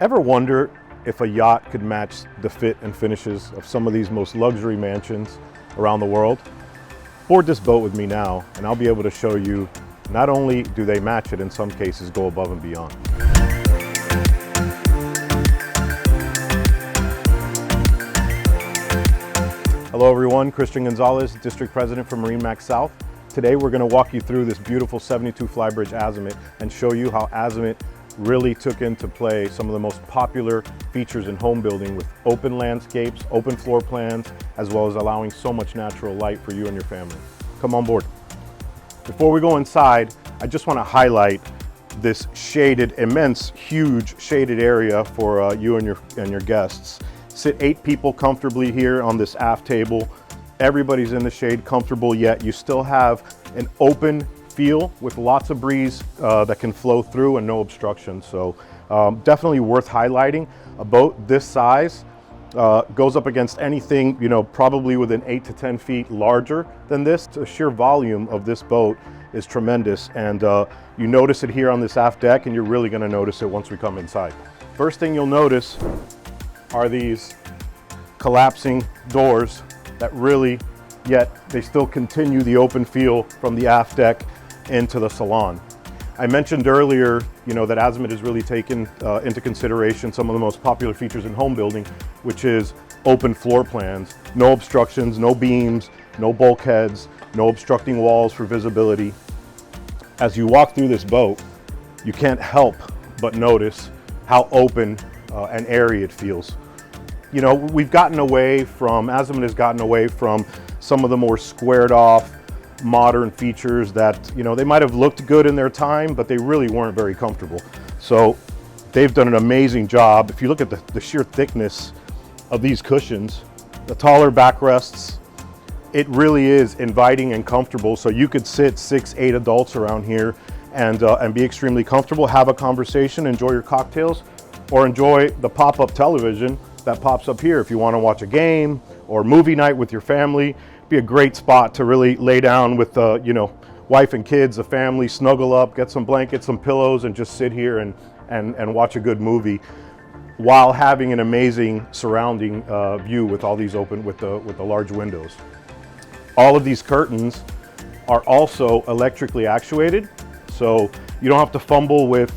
Ever wonder if a yacht could match the fit and finishes of some of these most luxury mansions around the world? Board this boat with me now, and I'll be able to show you not only do they match it, in some cases go above and beyond. Hello everyone, Christian Gonzalez, District President for MarineMax South. Today we're going to walk you through this beautiful 72 Flybridge Azimut and show you how Azimut really took into play some of the most popular features in home building with open landscapes, open floor plans, as well as allowing so much natural light for you and your family. Come on board. Before we go inside, I just want to highlight this shaded, immense, huge shaded area for you and your guests. Sit 8 people comfortably here on this aft table. Everybody's in the shade, comfortable, yet you still have an open feel with lots of breeze that can flow through and no obstruction. So definitely worth highlighting. A boat this size goes up against anything, probably within 8 to 10 feet larger than this. The sheer volume of this boat is tremendous, and you notice it here on this aft deck, and you're really going to notice it once we come inside. First thing you'll notice are these collapsing doors that really, yet they still continue the open feel from the aft deck into the salon. I mentioned earlier, that Azimut has really taken into consideration some of the most popular features in home building, which is open floor plans. No obstructions, no beams, no bulkheads, no obstructing walls for visibility. As you walk through this boat, you can't help but notice how open and airy it feels. Azimut has gotten away from some of the more squared off modern features that, they might have looked good in their time, but they really weren't very comfortable. So they've done an amazing job. If you look at the sheer thickness of these cushions, the taller backrests, it really is inviting and comfortable. So you could sit 6, 8 adults around here and be extremely comfortable, have a conversation, enjoy your cocktails, or enjoy the pop-up television that pops up here if you want to watch a game or movie night with your family. Be a great spot to really lay down with wife and kids, a family, snuggle up, get some blankets, some pillows, and just sit here and watch a good movie while having an amazing surrounding view with all these open, with the large windows. All of these curtains are also electrically actuated, so you don't have to fumble with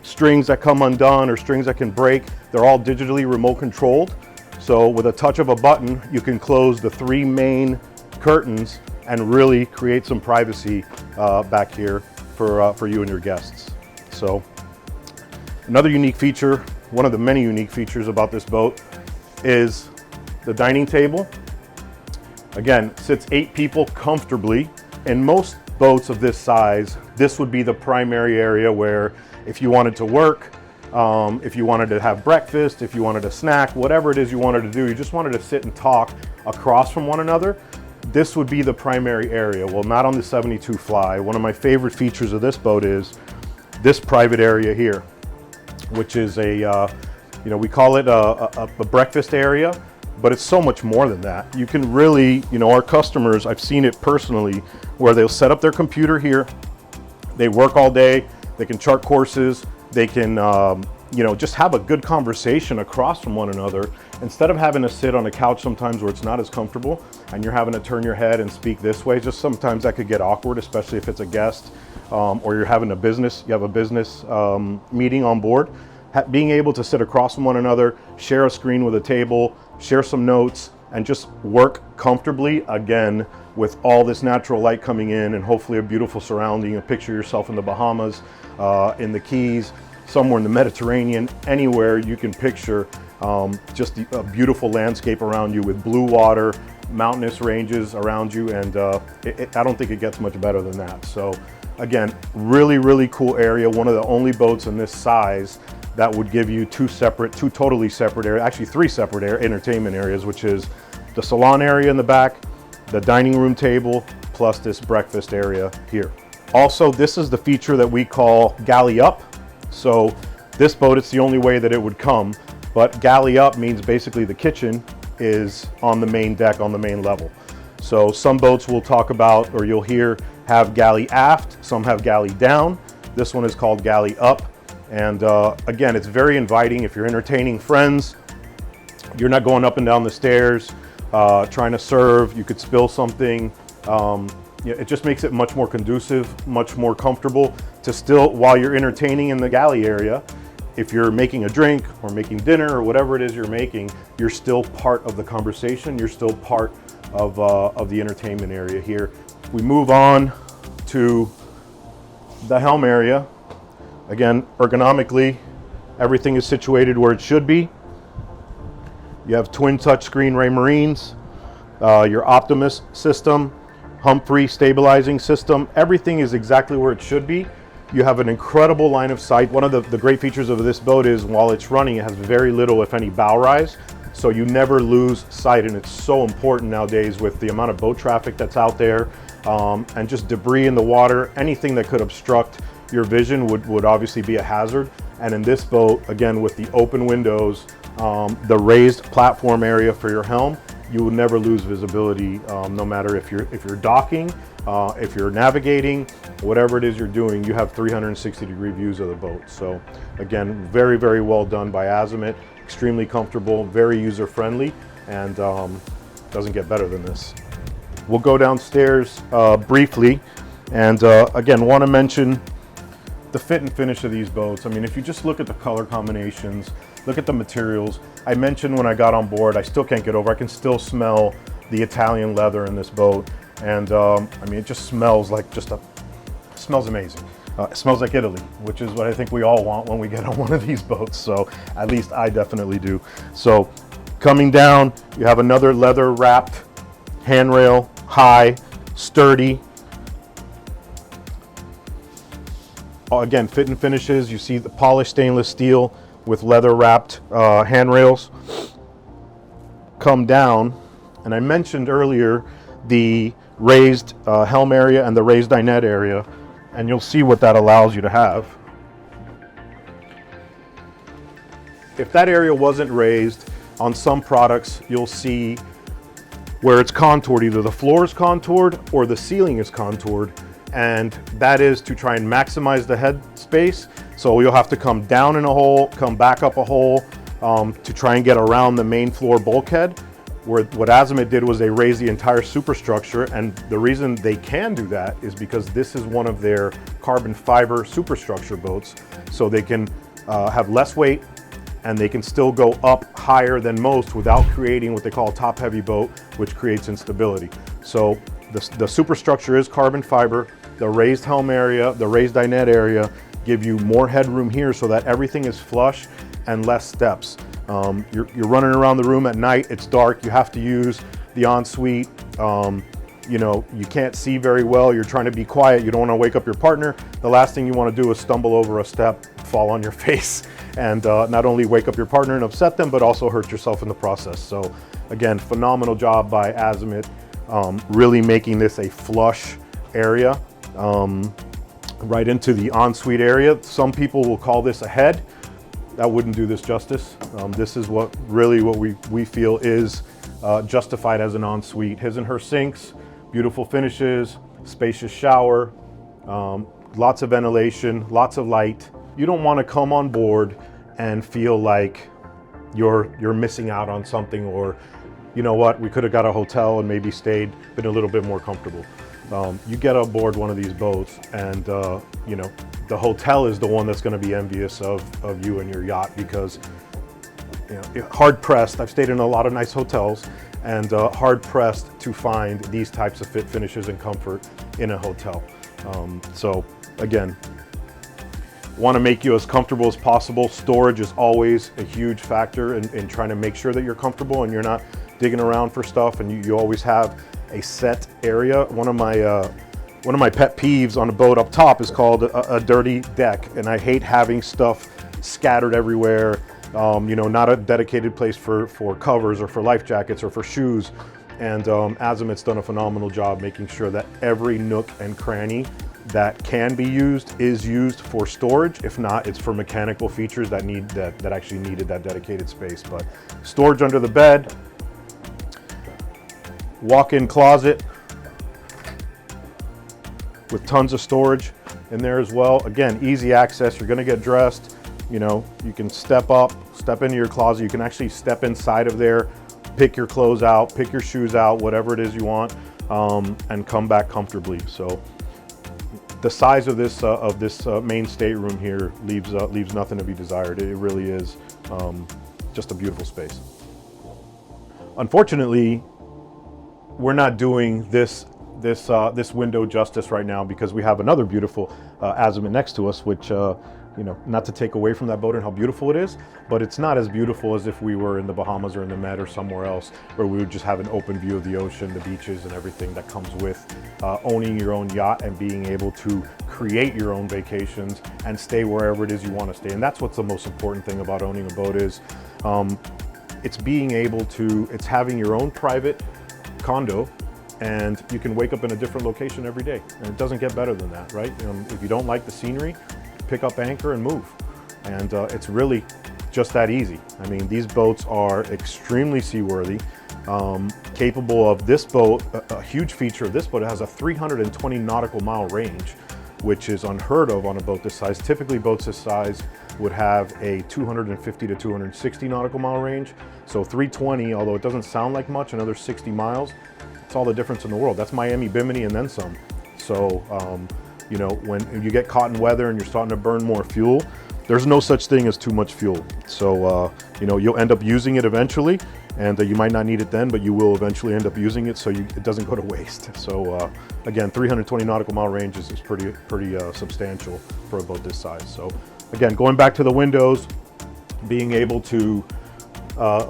strings that come undone or strings that can break. They're all digitally remote controlled. So with a touch of a button, you can close the 3 main curtains and really create some privacy back here for you and your guests. So another unique feature, one of the many unique features about this boat, is the dining table. Again, sits 8 people comfortably. In most boats of this size, this would be the primary area where if you wanted to work, if you wanted to have breakfast, if you wanted a snack, whatever it is you wanted to do, you just wanted to sit and talk across from one another, this would be the primary area. Well, not on the 72 Fly. One of my favorite features of this boat is this private area here, which is we call it a breakfast area, but it's so much more than that. You can really, our customers, I've seen it personally, where they'll set up their computer here, they work all day, they can chart courses, they can just have a good conversation across from one another instead of having to sit on a couch sometimes where it's not as comfortable and you're having to turn your head and speak this way. Just sometimes that could get awkward, especially if it's a guest or you have a business meeting on board. Being able to sit across from one another, share a screen with a table, share some notes, and just work comfortably, again, with all this natural light coming in and hopefully a beautiful surrounding. Picture yourself in the Bahamas, in the Keys, somewhere in the Mediterranean, anywhere you can picture just a beautiful landscape around you with blue water, mountainous ranges around you, and I don't think it gets much better than that. So again, really, really cool area. One of the only boats in this size that would give you 2 totally separate areas, actually 3 separate entertainment areas, which is the salon area in the back, the dining room table, plus this breakfast area here. Also, this is the feature that we call Galley Up. So this boat, it's the only way that it would come, but Galley Up means basically the kitchen is on the main deck, on the main level. So some boats we'll talk about, or you'll hear, have Galley Aft, some have Galley Down. This one is called Galley Up. And again, it's very inviting. If you're entertaining friends, you're not going up and down the stairs trying to serve. You could spill something. It just makes it much more conducive, much more comfortable to still, while you're entertaining in the galley area, if you're making a drink or making dinner or whatever it is you're making, you're still part of the conversation. You're still part of the entertainment area here. We move on to the helm area. Again, ergonomically, everything is situated where it should be. You have twin touchscreen Raymarines, your Optimus system, Humphrey stabilizing system. Everything is exactly where it should be. You have an incredible line of sight. One of the great features of this boat is while it's running, it has very little, if any, bow rise. So you never lose sight, and it's so important nowadays with the amount of boat traffic that's out there and just debris in the water. Anything that could obstruct your vision would obviously be a hazard. And in this boat, again, with the open windows, the raised platform area for your helm, you will never lose visibility, no matter if you're docking, if you're navigating, whatever it is you're doing, you have 360-degree views of the boat. So again, very, very well done by Azimut. Extremely comfortable, very user-friendly, and doesn't get better than this. We'll go downstairs briefly, and again, want to mention the fit and finish of these boats. I mean, if you just look at the color combinations, look at the materials. I mentioned when I got on board, I still can't get over, I can still smell the Italian leather in this boat. And I mean, it just smells like smells amazing. It smells like Italy, which is what I think we all want when we get on one of these boats. So at least I definitely do. So coming down, you have another leather wrapped handrail, high, sturdy. Again, fit and finishes. You see the polished stainless steel with leather wrapped handrails. Come down, and I mentioned earlier the raised helm area and the raised dinette area, and you'll see what that allows you to have. If that area wasn't raised, on some products you'll see where it's contoured, either the floor is contoured or the ceiling is contoured, and that is to try and maximize the head space. So you'll have to come down in a hole, come back up a hole to try and get around the main floor bulkhead. Where what Azimut did was they raised the entire superstructure, and the reason they can do that is because this is one of their carbon fiber superstructure boats, so they can have less weight and they can still go up higher than most without creating what they call a top heavy boat, which creates instability. So the superstructure is carbon fiber. The raised helm area, the raised dinette area give you more headroom here so that everything is flush and less steps. You're running around the room at night, it's dark, you have to use the ensuite, you know, you can't see very well, you're trying to be quiet, you don't want to wake up your partner. The last thing you want to do is stumble over a step, fall on your face, and not only wake up your partner and upset them, but also hurt yourself in the process. So again, phenomenal job by Azimut, really making this a flush area, right into the ensuite area. Some people will call this a head. That wouldn't do this justice. This is what we feel is justified as an ensuite. His and her sinks, beautiful finishes, spacious shower, lots of ventilation, lots of light. You don't want to come on board and feel like you're missing out on something, or you know what, we could have got a hotel and maybe stayed, been a little bit more comfortable. You get on board one of these boats and you know, the hotel is the one that's going to be envious of you and your yacht, because you know, hard pressed, I've stayed in a lot of nice hotels, and hard pressed to find these types of fit, finishes, and comfort in a hotel. So again, want to make you as comfortable as possible. Storage is always a huge factor in trying to make sure that you're comfortable and you're not digging around for stuff, and you always have a set area. One of my pet peeves on a boat up top is called a dirty deck, and I hate having stuff scattered everywhere. You know, not a dedicated place for covers or for life jackets or for shoes. And Azimut's done a phenomenal job making sure that every nook and cranny that can be used is used for storage. If not, it's for mechanical features that actually needed that dedicated space. But storage under the bed, walk-in closet with tons of storage in there as well. Again, easy access. You're going to get dressed, You know, you can step up, step into your closet. You can actually step inside of there, pick your clothes out, pick your shoes out, whatever it is you want, and come back comfortably. So the size of this main stateroom here leaves nothing to be desired. It really is just a beautiful space. Unfortunately, we're not doing this window justice right now because we have another beautiful Azimut next to us, which you know, not to take away from that boat and how beautiful it is, but it's not as beautiful as if we were in the Bahamas or in the Med or somewhere else where we would just have an open view of the ocean, the beaches, and everything that comes with owning your own yacht and being able to create your own vacations and stay wherever it is you want to stay. And that's what's the most important thing about owning a boat is it's being able to, it's having your own private condo, and you can wake up in a different location every day. And it doesn't get better than that, right? If you don't like the scenery, pick up anchor and move. And it's really just that easy. I mean, these boats are extremely seaworthy, capable of this boat. A huge feature of this boat, it has a 320 nautical mile range, which is unheard of on a boat this size. Typically boats this size would have a 250 to 260 nautical mile range. So 320, although it doesn't sound like much, another 60 miles, it's all the difference in the world. That's Miami Bimini and then some. So, you know, when you get caught in weather and you're starting to burn more fuel, there's no such thing as too much fuel. So, you know, you'll end up using it eventually, and you might not need it then, but you will eventually end up using it so it doesn't go to waste. So, again, 320 nautical mile range is pretty substantial for a boat this size. So, again, going back to the windows, being able to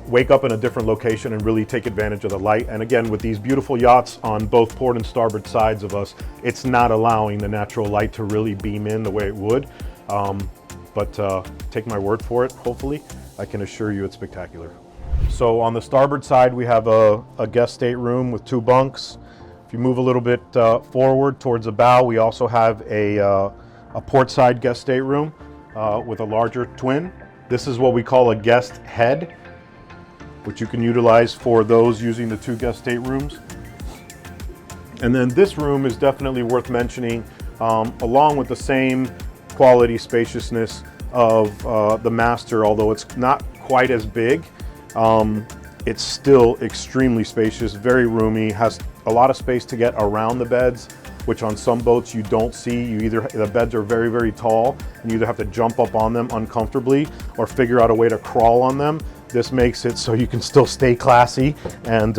wake up in a different location and really take advantage of the light. And again, with these beautiful yachts on both port and starboard sides of us, it's not allowing the natural light to really beam in the way it would. But take my word for it, hopefully, I can assure you it's spectacular. So on the starboard side, we have a guest stateroom with 2 bunks. If you move a little bit forward towards the bow, we also have a port side guest stateroom with a larger twin. This is what we call a guest head, which you can utilize for those using the 2 guest staterooms. And then this room is definitely worth mentioning, along with the same quality spaciousness of the master, although it's not quite as big. It's still extremely spacious, very roomy, has a lot of space to get around the beds, which on some boats you don't see. The beds are very, very tall, and you either have to jump up on them uncomfortably or figure out a way to crawl on them. This makes it so you can still stay classy and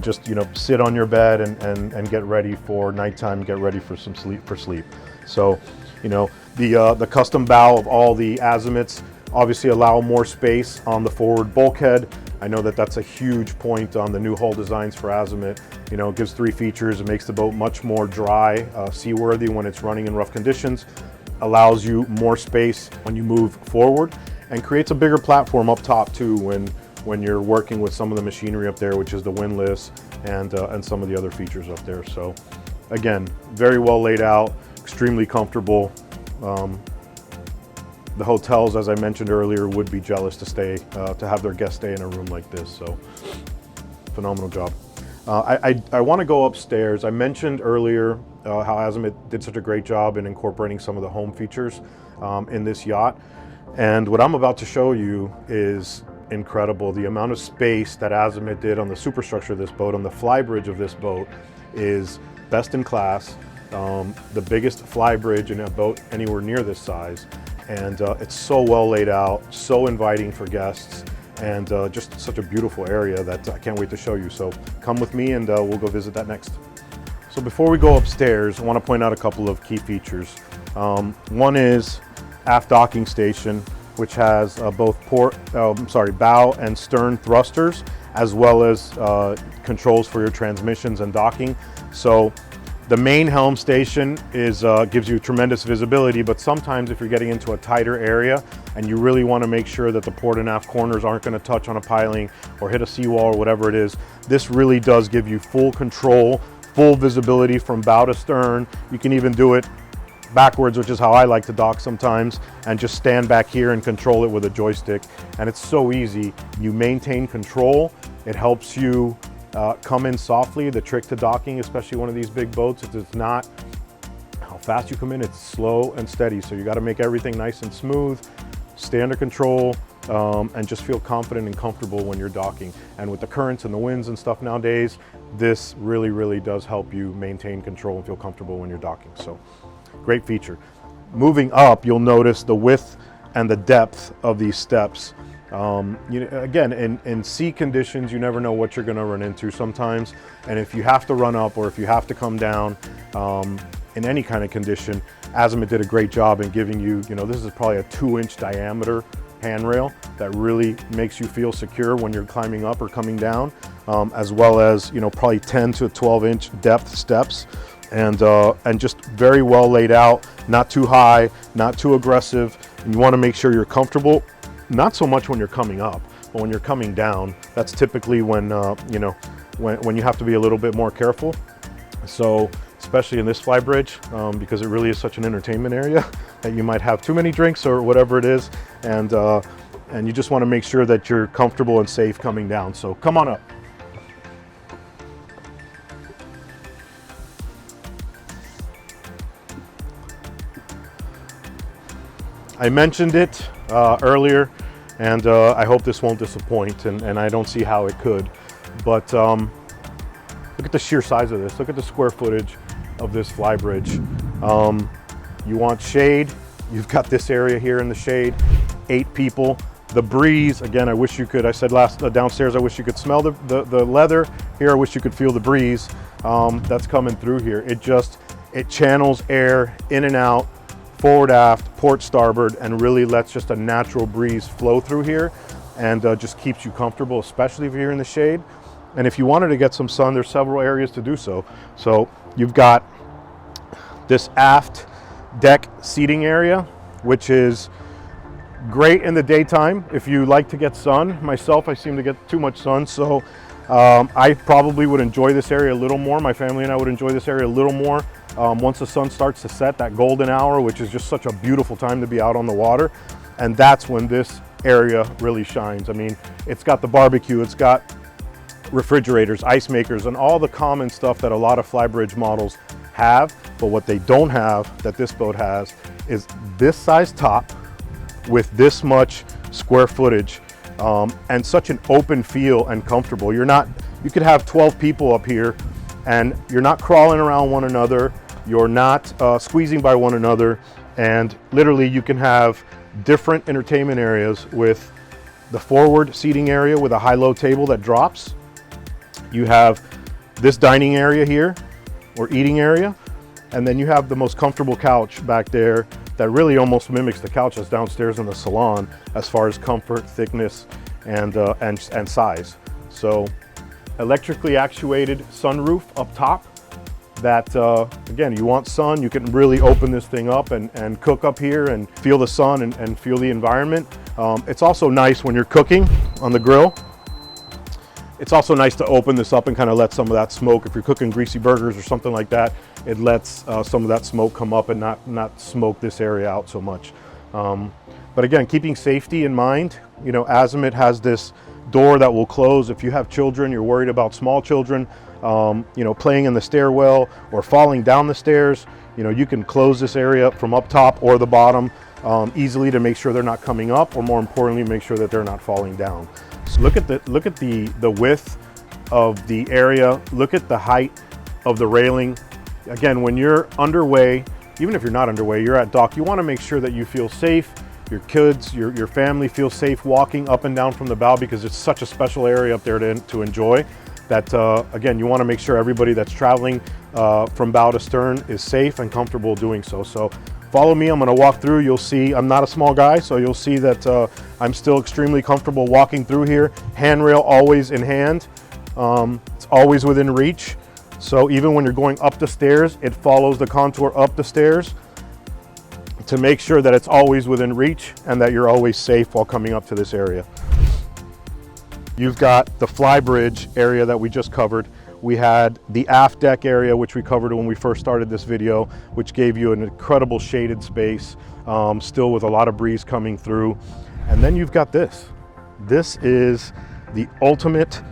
just, you know, sit on your bed and get ready for nighttime, get ready for some sleep. So, you know, the custom bow of all the Azimuts obviously allow more space on the forward bulkhead. I know that that's a huge point on the new hull designs for Azimut. You know, it gives 3 features. It makes the boat much more dry, seaworthy when it's running in rough conditions, allows you more space when you move forward, and creates a bigger platform up top too when you're working with some of the machinery up there, which is the windlass and some of the other features up there. So again, very well laid out, extremely comfortable. The hotels, as I mentioned earlier, would be jealous to have their guests stay in a room like this. So phenomenal job. I want to go upstairs. I mentioned earlier how Azimut did such a great job in incorporating some of the home features in this yacht. And what I'm about to show you is incredible. The amount of space that Azimut did on the superstructure of this boat, on the Flybridge of this boat, is best in class. The biggest Flybridge in a boat anywhere near this size. And it's so well laid out, so inviting for guests, and just such a beautiful area that I can't wait to show you. So come with me and we'll go visit that next. So before we go upstairs, I want to point out a couple of key features. One is aft docking station, which has both bow and stern thrusters, as well as controls for your transmissions and docking. So the main helm station gives you tremendous visibility, but sometimes if you're getting into a tighter area and you really want to make sure that the port and aft corners aren't going to touch on a piling or hit a seawall or whatever it is, this really does give you full control, full visibility from bow to stern. You can even do it backwards, which is how I like to dock sometimes, and just stand back here and control it with a joystick. And it's so easy. You maintain control. It helps you come in softly. The trick to docking, especially one of these big boats, it's not how fast you come in, it's slow and steady. So you got to make everything nice and smooth. stay under control, and just feel confident and comfortable when you're docking. And with the currents and the winds and stuff nowadays, this really, really does help you maintain control and feel comfortable when you're docking. So great feature. Moving up, you'll notice the width and the depth of these steps. Again, in sea conditions, you never know what you're going to run into sometimes. And if you have to run up or if you have to come down in any kind of condition, Azimut did a great job in giving you, this is probably a 2-inch diameter handrail that really makes you feel secure when you're climbing up or coming down, as well as, probably 10 to 12-inch depth steps. And just very well laid out, not too high, not too aggressive. And you want to make sure you're comfortable, not so much when you're coming up, but when you're coming down. That's typically when when you have to be a little bit more careful. So especially in this Flybridge, because it really is such an entertainment area that you might have too many drinks or whatever it is, and you just want to make sure that you're comfortable and safe coming down. So come on up. I mentioned it earlier, and I hope this won't disappoint, and I don't see how it could. But look at the sheer size of this. Look at the square footage of this Flybridge. You want shade, you've got this area here in the shade, 8 people. The breeze, again, I wish you could, I said downstairs, I wish you could smell the leather. Here, I wish you could feel the breeze that's coming through here. It channels air in and out, forward, aft, port, starboard, and really lets just a natural breeze flow through here, and just keeps you comfortable, especially if you're in the shade. And if you wanted to get some sun, there's several areas to do so. So you've got this aft deck seating area, which is great in the daytime if you like to get sun. Myself, I seem to get too much sun, so I probably would enjoy this area a little more. My family and I would enjoy this area a little more once the sun starts to set, that golden hour, which is just such a beautiful time to be out on the water. And that's when this area really shines. I mean, it's got the barbecue, it's got refrigerators, ice makers, and all the common stuff that a lot of Flybridge models have. But what they don't have, that this boat has, is this size top with this much square footage, and such an open feel and comfortable. You could have 12 people up here and you're not crawling around one another, you're not squeezing by one another, and literally you can have different entertainment areas with the forward seating area with a high-low table that drops. You have this dining area here, or eating area, and then you have the most comfortable couch back there that really almost mimics the couch that's downstairs in the salon as far as comfort, thickness, and size. So electrically actuated sunroof up top that, again, you want sun, you can really open this thing up and cook up here and feel the sun and feel the environment. It's also nice when you're cooking on the grill. It's also nice to open this up and kind of let some of that smoke, if you're cooking greasy burgers or something like that, it lets some of that smoke come up and not smoke this area out so much. But again, keeping safety in mind, Azimut has this door that will close. If you have children, you're worried about small children, playing in the stairwell or falling down the stairs, you can close this area from up top or the bottom easily to make sure they're not coming up, or more importantly, make sure that they're not falling down. So look at the width of the area. Look at the height of the railing. Again, when you're underway, even if you're not underway, you're at dock, you want to make sure that you feel safe, your kids, your family feel safe walking up and down from the bow, because it's such a special area up there to enjoy. That again, you want to make sure everybody that's traveling from bow to stern is safe and comfortable doing so. So follow me, I'm going to walk through. You'll see I'm not a small guy, so you'll see that I'm still extremely comfortable walking through here. Handrail always in hand. It's always within reach. So even when you're going up the stairs, it follows the contour up the stairs to make sure that it's always within reach and that you're always safe while coming up to this area. You've got the Flybridge area that we just covered. We had the aft deck area, which we covered when we first started this video, which gave you an incredible shaded space, still with a lot of breeze coming through. And then you've got this. This is the ultimate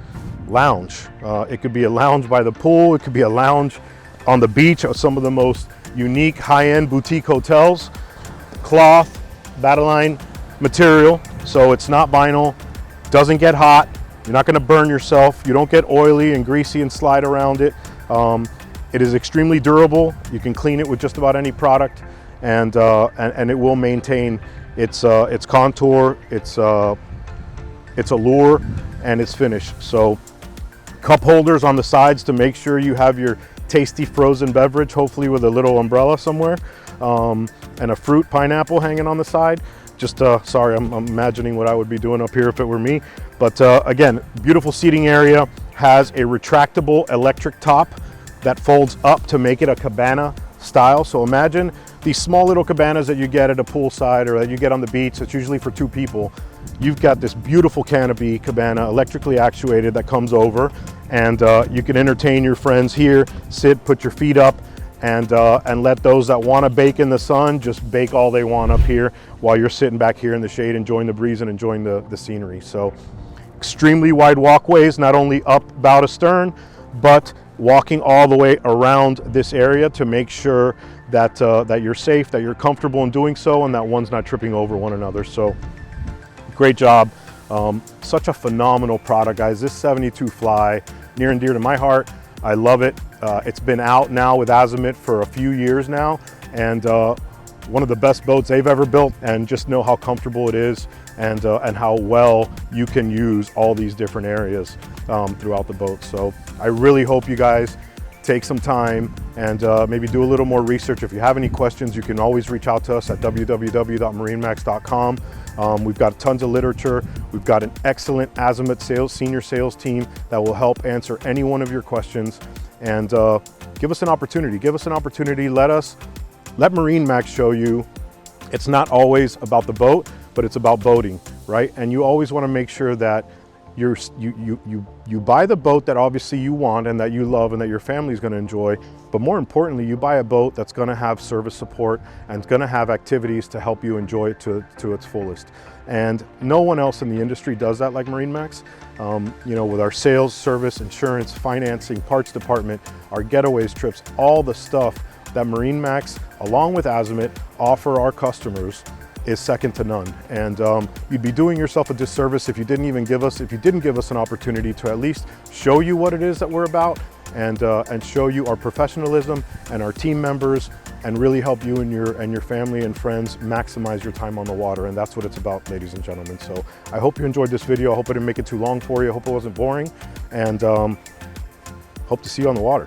lounge. It could be a lounge by the pool. It could be a lounge on the beach at some of the most unique high-end boutique hotels. Cloth, Battleline material, so it's not vinyl, doesn't get hot, you're not going to burn yourself, you don't get oily and greasy and slide around it. It is extremely durable. You can clean it with just about any product, and it will maintain its contour, its allure, and its finish. So cup holders on the sides to make sure you have your tasty frozen beverage, hopefully with a little umbrella somewhere, and a fruit pineapple hanging on the side. Just sorry, I'm imagining what I would be doing up here if it were me. But again, beautiful seating area, has a retractable electric top that folds up to make it a cabana style. So imagine these small little cabanas that you get at a poolside or that you get on the beach. It's usually for 2 people. You've got this beautiful canopy cabana, electrically actuated, that comes over, and you can entertain your friends here, sit, put your feet up, and let those that want to bake in the sun just bake all they want up here while you're sitting back here in the shade, enjoying the breeze and enjoying the scenery. So extremely wide walkways, not only up bow to stern, but walking all the way around this area to make sure that that you're safe, that you're comfortable in doing so, and that one's not tripping over one another. So great job. Such a phenomenal product, guys. This 72 Fly, near and dear to my heart. I love it. It's been out now with Azimut for a few years now, and one of the best boats they've ever built, and just know how comfortable it is, and how well you can use all these different areas throughout the boat. So I really hope you guys take some time and maybe do a little more research. If you have any questions, you can always reach out to us at www.marinemax.com. We've got tons of literature. We've got an excellent Azimut senior sales team that will help answer any one of your questions. And give us an opportunity. Let MarineMax show you it's not always about the boat, but it's about boating, right? And you always want to make sure that you buy the boat that obviously you want and that you love and that your family is going to enjoy, but more importantly, you buy a boat that's going to have service support and it's going to have activities to help you enjoy it to its fullest. And no one else in the industry does that like MarineMax. You know, with our sales, service, insurance, financing, parts department, our Getaways trips, all the stuff that MarineMax, along with Azimut, offer our customers is second to none. And you'd be doing yourself a disservice if you didn't give us an opportunity to at least show you what it is that we're about, and show you our professionalism and our team members, and really help you and your family and friends maximize your time on the water. And that's what it's about, ladies and gentlemen. So I hope you enjoyed this video. I hope I didn't make it too long for you. I hope it wasn't boring, and hope to see you on the water.